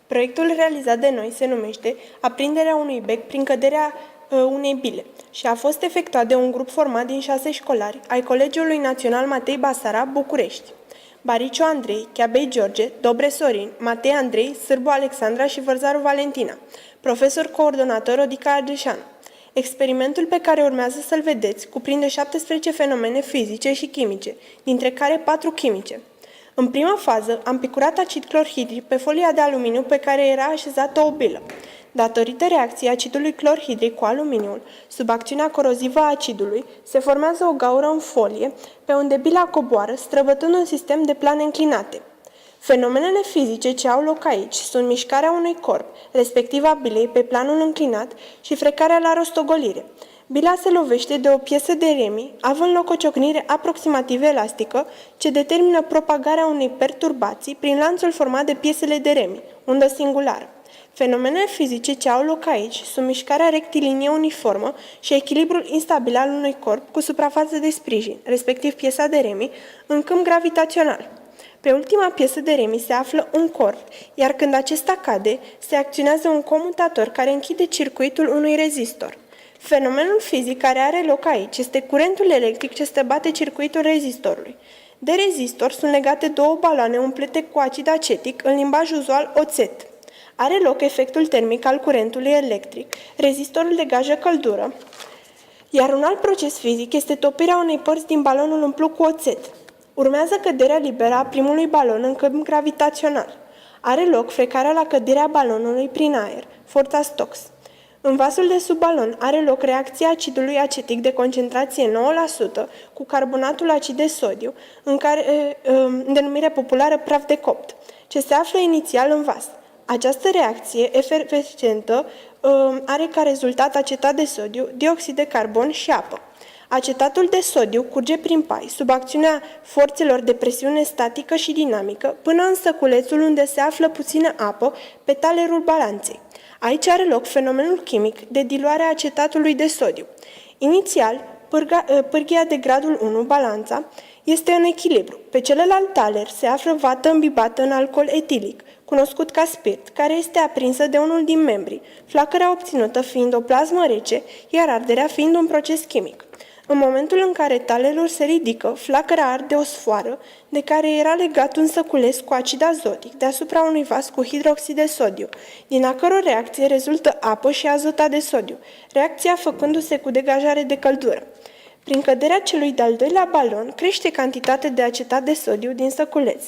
Proiectul realizat de noi se numește Aprinderea unui bec prin căderea unei bile și a fost efectuat de un grup format din 6 școlari ai Colegiului Național Matei Basarab, București. Bariciu Andrei, Chiabei George, Dobre Sorin, Matei Andrei, Sârbu Alexandra și Vărzaru Valentina, profesor coordonator Odica Argeșan. Experimentul pe care urmează să-l vedeți cuprinde 17 fenomene fizice și chimice, dintre care 4 chimice. În prima fază, am picurat acid clorhidric pe folia de aluminiu pe care era așezată o bilă. Datorită reacției acidului clorhidric cu aluminiul, sub acțiunea corozivă a acidului, se formează o gaură în folie, pe unde bila coboară, străbătând un sistem de plane înclinate. Fenomenele fizice ce au loc aici sunt mișcarea unui corp, respectiv a bilei pe planul înclinat, și frecarea la rostogolire. Bila se lovește de o piesă de remi, având loc o ciocnire aproximativ elastică, ce determină propagarea unei perturbații prin lanțul format de piesele de remi, undă singulară. Fenomenele fizice ce au loc aici sunt mișcarea rectilinie uniformă și echilibrul instabil al unui corp cu suprafață de sprijin, respectiv piesa de remi, în câmp gravitațional. Pe ultima piesă de remi se află un corp, iar când acesta cade, se acționează un comutator care închide circuitul unui rezistor. Fenomenul fizic care are loc aici este curentul electric ce străbate circuitul rezistorului. De rezistor sunt legate două baloane umplete cu acid acetic, în limbaj uzual oțet. Are loc efectul termic al curentului electric, rezistorul degajă căldură, iar un alt proces fizic este topirea unei părți din balonul umplut cu oțet. Urmează căderea liberă a primului balon în câmp gravitațional. Are loc frecarea la căderea balonului prin aer, forța Stokes. În vasul de sub balon are loc reacția acidului acetic de concentrație 9% cu carbonatul acid de sodiu, în denumire populară praf de copt, ce se află inițial în vas. Această reacție efervescentă are ca rezultat acetat de sodiu, dioxid de carbon și apă. Acetatul de sodiu curge prin pai, sub acțiunea forțelor de presiune statică și dinamică, până în săculețul unde se află puțină apă pe talerul balanței. Aici are loc fenomenul chimic de diluare a acetatului de sodiu. Inițial, pârghia de gradul 1, balanța, este în echilibru. Pe celălalt taler se află vată îmbibată în alcool etilic, cunoscut ca spirit, care este aprinsă de unul din membri, flacăra obținută fiind o plasmă rece, iar arderea fiind un proces chimic. În momentul în care talerul se ridică, flacăra arde o sfoară, de care era legat un săculeț cu acid azotic deasupra unui vas cu hidroxid de sodiu, din a căror reacție rezultă apă și azotat de sodiu, reacția făcându-se cu degajare de căldură. Prin căderea celui de-al doilea balon, crește cantitatea de acetat de sodiu din săculeț.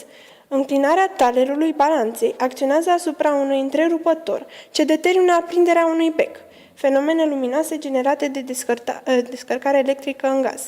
Înclinarea talerului balanței acționează asupra unui întrerupător, ce determină aprinderea unui bec, fenomene luminoase generate de descărcare electrică în gaz.